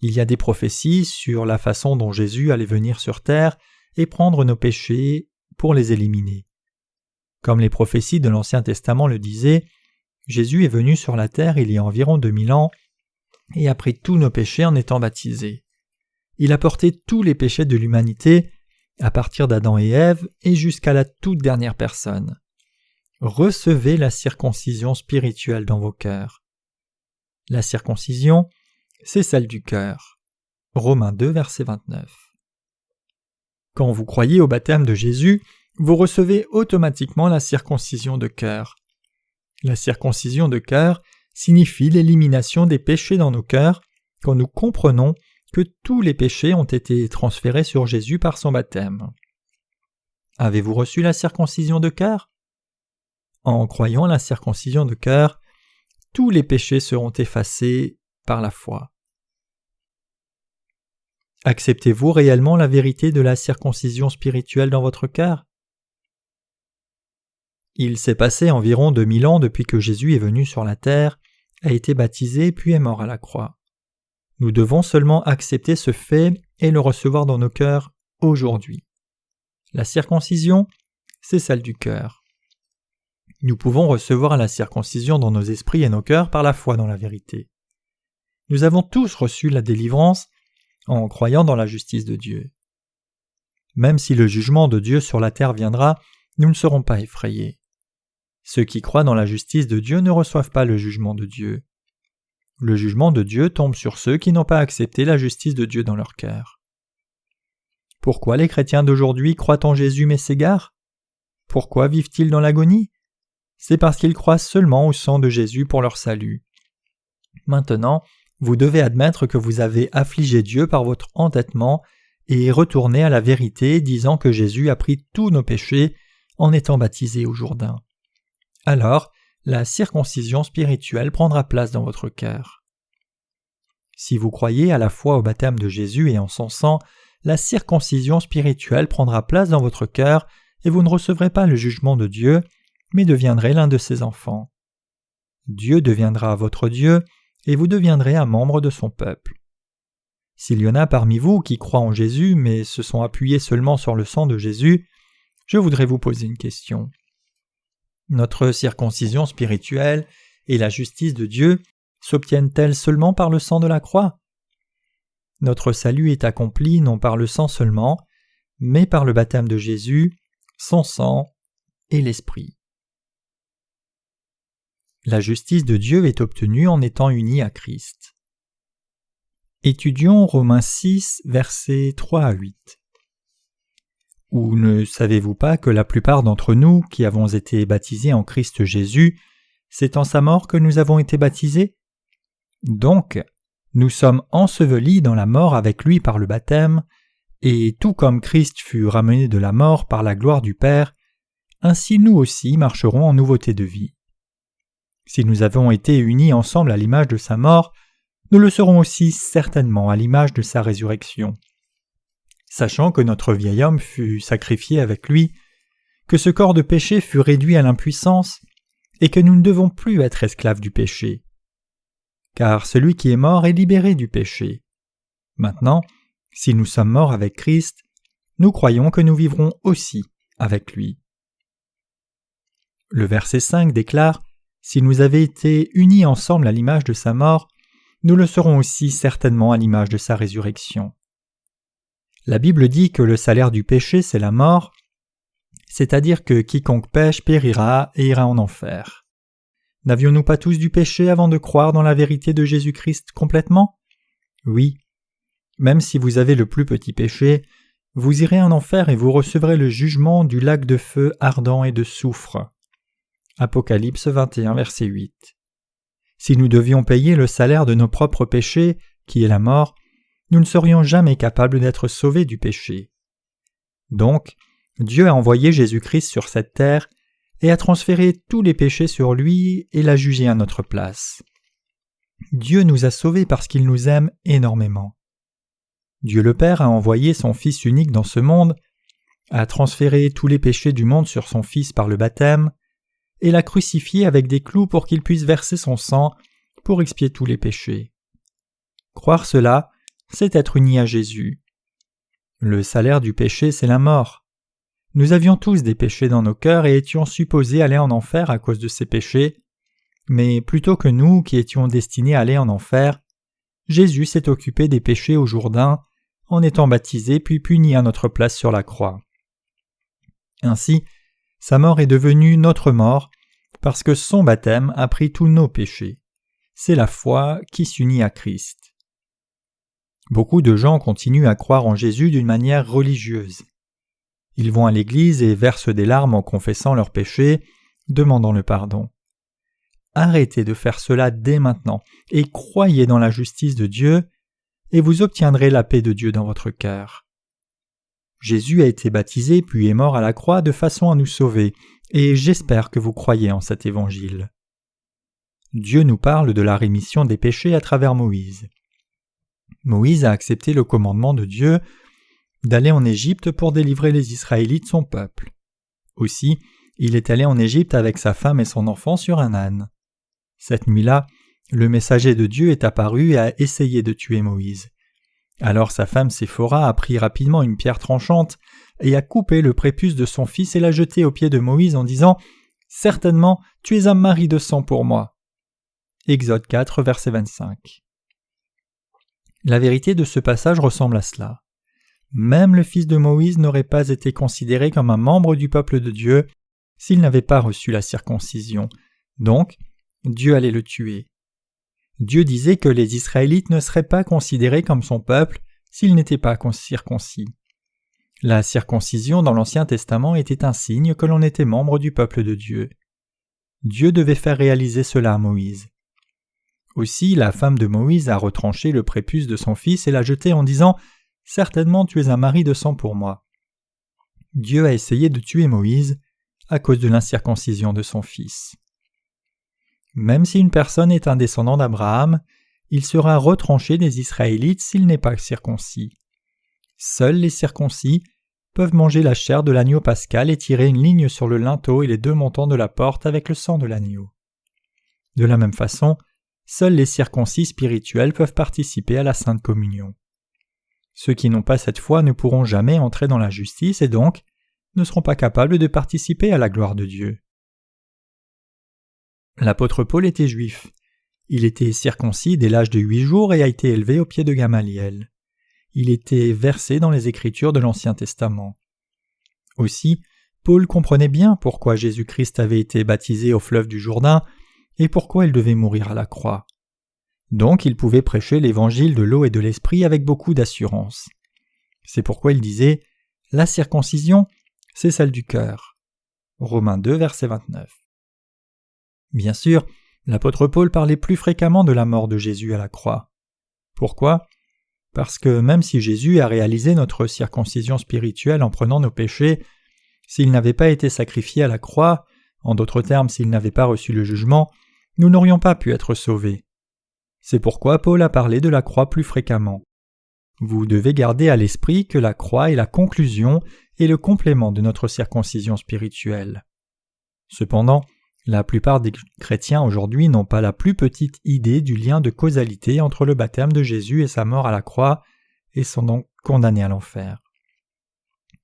Il y a des prophéties sur la façon dont Jésus allait venir sur terre et prendre nos péchés pour les éliminer. Comme les prophéties de l'Ancien Testament le disaient, Jésus est venu sur la terre il y a environ 2000 ans et a pris tous nos péchés en étant baptisé. Il a porté tous les péchés de l'humanité, à partir d'Adam et Ève et jusqu'à la toute dernière personne. Recevez la circoncision spirituelle dans vos cœurs. La circoncision, c'est celle du cœur. Romains 2, verset 29. Quand vous croyez au baptême de Jésus, vous recevez automatiquement la circoncision de cœur. La circoncision de cœur signifie l'élimination des péchés dans nos cœurs quand nous comprenons que tous les péchés ont été transférés sur Jésus par son baptême. Avez-vous reçu la circoncision de cœur ? En croyant la circoncision de cœur, tous les péchés seront effacés par la foi. Acceptez-vous réellement la vérité de la circoncision spirituelle dans votre cœur ? Il s'est passé environ 2000 ans depuis que Jésus est venu sur la terre, a été baptisé puis est mort à la croix. Nous devons seulement accepter ce fait et le recevoir dans nos cœurs aujourd'hui. La circoncision, c'est celle du cœur. Nous pouvons recevoir la circoncision dans nos esprits et nos cœurs par la foi dans la vérité. Nous avons tous reçu la délivrance en croyant dans la justice de Dieu. Même si le jugement de Dieu sur la terre viendra, nous ne serons pas effrayés. Ceux qui croient dans la justice de Dieu ne reçoivent pas le jugement de Dieu. Le jugement de Dieu tombe sur ceux qui n'ont pas accepté la justice de Dieu dans leur cœur. Pourquoi les chrétiens d'aujourd'hui croient en Jésus mais s'égarent ? Pourquoi vivent-ils dans l'agonie ? C'est parce qu'ils croient seulement au sang de Jésus pour leur salut. Maintenant, vous devez admettre que vous avez affligé Dieu par votre entêtement et retourner à la vérité disant que Jésus a pris tous nos péchés en étant baptisé au Jourdain. Alors, la circoncision spirituelle prendra place dans votre cœur. Si vous croyez à la fois au baptême de Jésus et en son sang, la circoncision spirituelle prendra place dans votre cœur et vous ne recevrez pas le jugement de Dieu, mais deviendrez l'un de ses enfants. Dieu deviendra votre Dieu et vous deviendrez un membre de son peuple. S'il y en a parmi vous qui croient en Jésus mais se sont appuyés seulement sur le sang de Jésus, je voudrais vous poser une question. Notre circoncision spirituelle et la justice de Dieu s'obtiennent-elles seulement par le sang de la croix? Notre salut est accompli non par le sang seulement, mais par le baptême de Jésus, son sang et l'Esprit. La justice de Dieu est obtenue en étant unis à Christ. Étudions Romains 6, versets 3 à 8. Ou ne savez-vous pas que la plupart d'entre nous qui avons été baptisés en Christ Jésus, c'est en sa mort que nous avons été baptisés? Donc, nous sommes ensevelis dans la mort avec lui par le baptême, et tout comme Christ fut ramené de la mort par la gloire du Père, ainsi nous aussi marcherons en nouveauté de vie. Si nous avons été unis ensemble à l'image de sa mort, nous le serons aussi certainement à l'image de sa résurrection. Sachant que notre vieil homme fut sacrifié avec lui, que ce corps de péché fut réduit à l'impuissance, et que nous ne devons plus être esclaves du péché. Car celui qui est mort est libéré du péché. Maintenant, si nous sommes morts avec Christ, nous croyons que nous vivrons aussi avec lui. Le verset 5 déclare « Si nous avons été unis ensemble à l'image de sa mort, nous le serons aussi certainement à l'image de sa résurrection. » La Bible dit que le salaire du péché c'est la mort, c'est-à-dire que quiconque pêche périra et ira en enfer. N'avions-nous pas tous du péché avant de croire dans la vérité de Jésus-Christ complètement? Oui. Même si vous avez le plus petit péché, vous irez en enfer et vous recevrez le jugement du lac de feu ardent et de soufre. Apocalypse 21, verset 8. Si nous devions payer le salaire de nos propres péchés, qui est la mort, nous ne serions jamais capables d'être sauvés du péché. Donc, Dieu a envoyé Jésus-Christ sur cette terre et a transféré tous les péchés sur lui et l'a jugé à notre place. Dieu nous a sauvés parce qu'il nous aime énormément. Dieu le Père a envoyé son Fils unique dans ce monde, a transféré tous les péchés du monde sur son Fils par le baptême, et l'a crucifié avec des clous pour qu'il puisse verser son sang pour expier tous les péchés. Croire cela, c'est être uni à Jésus. Le salaire du péché, c'est la mort. Nous avions tous des péchés dans nos cœurs et étions supposés aller en enfer à cause de ces péchés, mais plutôt que nous qui étions destinés à aller en enfer, Jésus s'est occupé des péchés au Jourdain en étant baptisé puis puni à notre place sur la croix. Ainsi, sa mort est devenue notre mort parce que son baptême a pris tous nos péchés. C'est la foi qui s'unit à Christ. Beaucoup de gens continuent à croire en Jésus d'une manière religieuse. Ils vont à l'église et versent des larmes en confessant leurs péchés, demandant le pardon. Arrêtez de faire cela dès maintenant et croyez dans la justice de Dieu et vous obtiendrez la paix de Dieu dans votre cœur. Jésus a été baptisé puis est mort à la croix de façon à nous sauver et j'espère que vous croyez en cet évangile. Dieu nous parle de la rémission des péchés à travers Moïse. Moïse a accepté le commandement de Dieu d'aller en Égypte pour délivrer les Israélites, son peuple. Aussi, il est allé en Égypte avec sa femme et son enfant sur un âne. Cette nuit-là, le messager de Dieu est apparu et a essayé de tuer Moïse. Alors sa femme Séphora a pris rapidement une pierre tranchante et a coupé le prépuce de son fils et l'a jeté aux pieds de Moïse en disant « Certainement, tu es un mari de sang pour moi. » Exode 4, verset 25. La vérité de ce passage ressemble à cela. Même le fils de Moïse n'aurait pas été considéré comme un membre du peuple de Dieu s'il n'avait pas reçu la circoncision. Donc, Dieu allait le tuer. Dieu disait que les Israélites ne seraient pas considérés comme son peuple s'ils n'étaient pas circoncis. La circoncision dans l'Ancien Testament était un signe que l'on était membre du peuple de Dieu. Dieu devait faire réaliser cela à Moïse. Aussi, la femme de Moïse a retranché le prépuce de son fils et l'a jeté en disant « Certainement tu es un mari de sang pour moi ». Dieu a essayé de tuer Moïse à cause de l'incirconcision de son fils. Même si une personne est un descendant d'Abraham, il sera retranché des Israélites s'il n'est pas circoncis. Seuls les circoncis peuvent manger la chair de l'agneau pascal et tirer une ligne sur le linteau et les deux montants de la porte avec le sang de l'agneau. De la même façon, seuls les circoncis spirituels peuvent participer à la Sainte Communion. Ceux qui n'ont pas cette foi ne pourront jamais entrer dans la justice et donc ne seront pas capables de participer à la gloire de Dieu. L'apôtre Paul était juif. Il était circoncis dès l'âge de 8 jours et a été élevé au pied de Gamaliel. Il était versé dans les Écritures de l'Ancien Testament. Aussi, Paul comprenait bien pourquoi Jésus-Christ avait été baptisé au fleuve du Jourdain et pourquoi il devait mourir à la croix. Donc il pouvait prêcher l'évangile de l'eau et de l'esprit avec beaucoup d'assurance. C'est pourquoi il disait « La circoncision, c'est celle du cœur ». Romains 2, verset 29. Bien sûr, l'apôtre Paul parlait plus fréquemment de la mort de Jésus à la croix. Pourquoi ? Parce que même si Jésus a réalisé notre circoncision spirituelle en prenant nos péchés, s'il n'avait pas été sacrifié à la croix, en d'autres termes s'il n'avait pas reçu le jugement, nous n'aurions pas pu être sauvés. C'est pourquoi Paul a parlé de la croix plus fréquemment. Vous devez garder à l'esprit que la croix est la conclusion et le complément de notre circoncision spirituelle. Cependant, la plupart des chrétiens aujourd'hui n'ont pas la plus petite idée du lien de causalité entre le baptême de Jésus et sa mort à la croix et sont donc condamnés à l'enfer.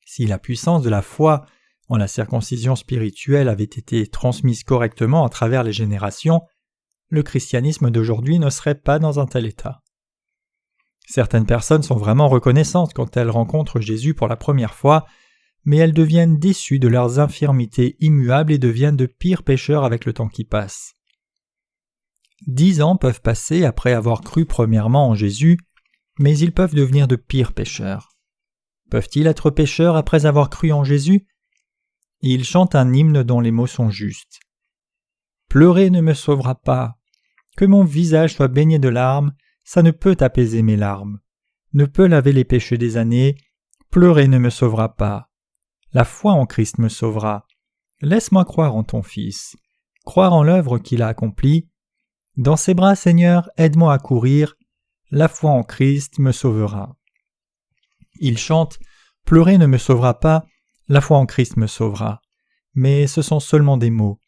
Si la puissance de la foi en la circoncision spirituelle avait été transmise correctement à travers les générations, le christianisme d'aujourd'hui ne serait pas dans un tel état. Certaines personnes sont vraiment reconnaissantes quand elles rencontrent Jésus pour la première fois, mais elles deviennent déçues de leurs infirmités immuables et deviennent de pires pécheurs avec le temps qui passe. 10 ans peuvent passer après avoir cru premièrement en Jésus, mais ils peuvent devenir de pires pécheurs. Peuvent-ils être pécheurs après avoir cru en Jésus ? Ils chantent un hymne dont les mots sont justes. « Pleurer ne me sauvera pas. Que mon visage soit baigné de larmes, ça ne peut apaiser mes larmes. Ne peut laver les péchés des années. Pleurer ne me sauvera pas. La foi en Christ me sauvera. Laisse-moi croire en ton Fils, croire en l'œuvre qu'il a accomplie. Dans ses bras, Seigneur, aide-moi à courir. La foi en Christ me sauvera. » Ils chantent « Pleurer ne me sauvera pas, la foi en Christ me sauvera. » Mais ce sont seulement des mots.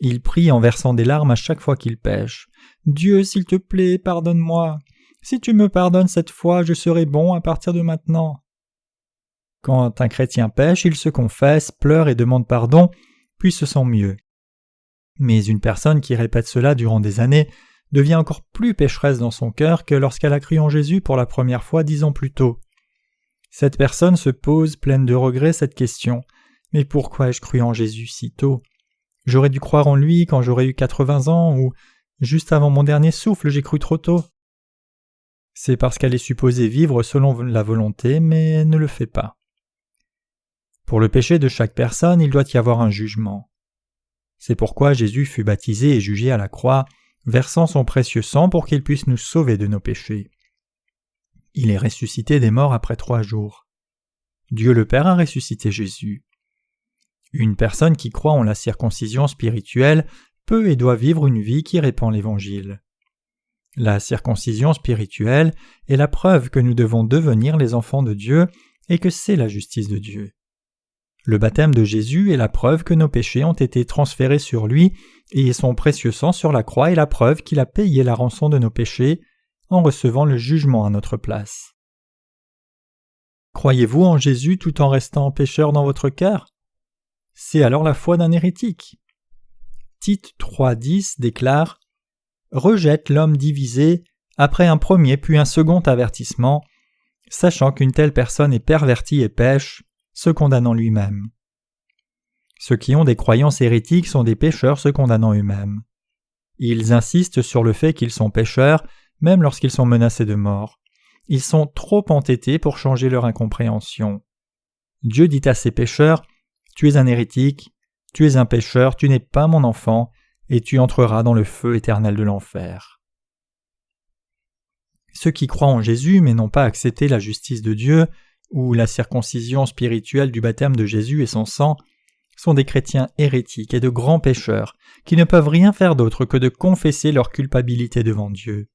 Ils prient en versant des larmes à chaque fois qu'ils pêchent. « Dieu, s'il te plaît, pardonne-moi. Si tu me pardonnes cette fois, je serai bon à partir de maintenant. » Quand un chrétien pêche, il se confesse, pleure et demande pardon, puis se sent mieux. Mais une personne qui répète cela durant des années devient encore plus pécheresse dans son cœur que lorsqu'elle a cru en Jésus pour la première fois 10 ans plus tôt. Cette personne se pose, pleine de regrets, cette question. « Mais pourquoi ai-je cru en Jésus si tôt ? J'aurais dû croire en lui quand j'aurais eu 80 ans ou juste avant mon dernier souffle, j'ai cru trop tôt. » C'est parce qu'elle est supposée vivre selon la volonté, mais elle ne le fait pas. Pour le péché de chaque personne, il doit y avoir un jugement. C'est pourquoi Jésus fut baptisé et jugé à la croix, versant son précieux sang pour qu'il puisse nous sauver de nos péchés. Il est ressuscité des morts après 3 jours. Dieu le Père a ressuscité Jésus. Une personne qui croit en la circoncision spirituelle peut et doit vivre une vie qui répand l'Évangile. La circoncision spirituelle est la preuve que nous devons devenir les enfants de Dieu et que c'est la justice de Dieu. Le baptême de Jésus est la preuve que nos péchés ont été transférés sur lui et son précieux sang sur la croix est la preuve qu'il a payé la rançon de nos péchés en recevant le jugement à notre place. Croyez-vous en Jésus tout en restant pécheur dans votre cœur ? C'est alors la foi d'un hérétique. Tite 3,10 déclare « Rejette l'homme divisé après un premier puis un second avertissement, sachant qu'une telle personne est pervertie et pêche, se condamnant lui-même. » Ceux qui ont des croyances hérétiques sont des pécheurs se condamnant eux-mêmes. Ils insistent sur le fait qu'ils sont pécheurs, même lorsqu'ils sont menacés de mort. Ils sont trop entêtés pour changer leur incompréhension. Dieu dit à ces pécheurs « Tu es un hérétique, tu es un pécheur, tu n'es pas mon enfant, et tu entreras dans le feu éternel de l'enfer. » Ceux qui croient en Jésus mais n'ont pas accepté la justice de Dieu ou la circoncision spirituelle du baptême de Jésus et son sang sont des chrétiens hérétiques et de grands pécheurs qui ne peuvent rien faire d'autre que de confesser leur culpabilité devant Dieu.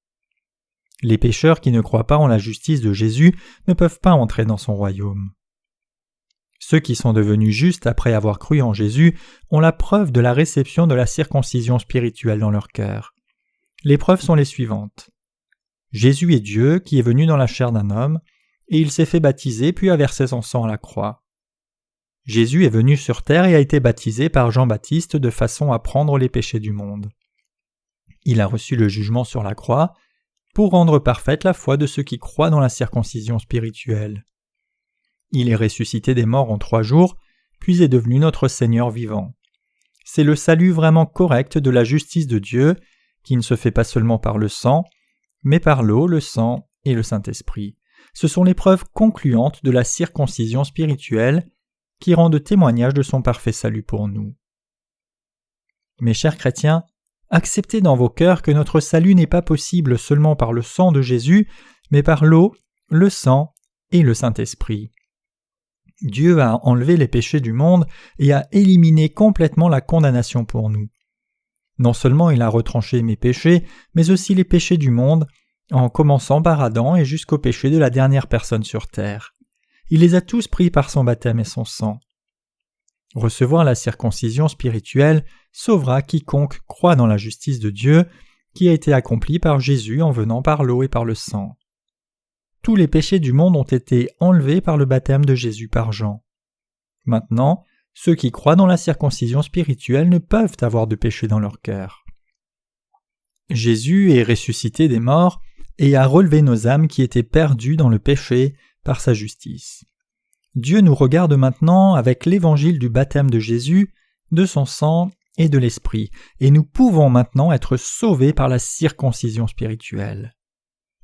Les pécheurs qui ne croient pas en la justice de Jésus ne peuvent pas entrer dans son royaume. Ceux qui sont devenus justes après avoir cru en Jésus ont la preuve de la réception de la circoncision spirituelle dans leur cœur. Les preuves sont les suivantes. Jésus est Dieu qui est venu dans la chair d'un homme, et il s'est fait baptiser puis a versé son sang à la croix. Jésus est venu sur terre et a été baptisé par Jean-Baptiste de façon à prendre les péchés du monde. Il a reçu le jugement sur la croix pour rendre parfaite la foi de ceux qui croient dans la circoncision spirituelle. Il est ressuscité des morts en 3 jours, puis est devenu notre Seigneur vivant. C'est le salut vraiment correct de la justice de Dieu, qui ne se fait pas seulement par le sang, mais par l'eau, le sang et le Saint-Esprit. Ce sont les preuves concluantes de la circoncision spirituelle qui rendent témoignage de son parfait salut pour nous. Mes chers chrétiens, acceptez dans vos cœurs que notre salut n'est pas possible seulement par le sang de Jésus, mais par l'eau, le sang et le Saint-Esprit. Dieu a enlevé les péchés du monde et a éliminé complètement la condamnation pour nous. Non seulement il a retranché mes péchés, mais aussi les péchés du monde, en commençant par Adam et jusqu'au péché de la dernière personne sur terre. Il les a tous pris par son baptême et son sang. Recevoir la circoncision spirituelle sauvera quiconque croit dans la justice de Dieu qui a été accomplie par Jésus en venant par l'eau et par le sang. Tous les péchés du monde ont été enlevés par le baptême de Jésus par Jean. Maintenant, ceux qui croient dans la circoncision spirituelle ne peuvent avoir de péché dans leur cœur. Jésus est ressuscité des morts et a relevé nos âmes qui étaient perdues dans le péché par sa justice. Dieu nous regarde maintenant avec l'évangile du baptême de Jésus, de son sang et de l'Esprit, et nous pouvons maintenant être sauvés par la circoncision spirituelle.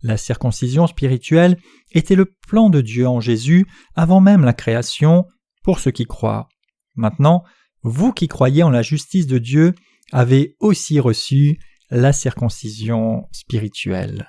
La circoncision spirituelle était le plan de Dieu en Jésus avant même la création pour ceux qui croient. Maintenant, vous qui croyez en la justice de Dieu avez aussi reçu la circoncision spirituelle.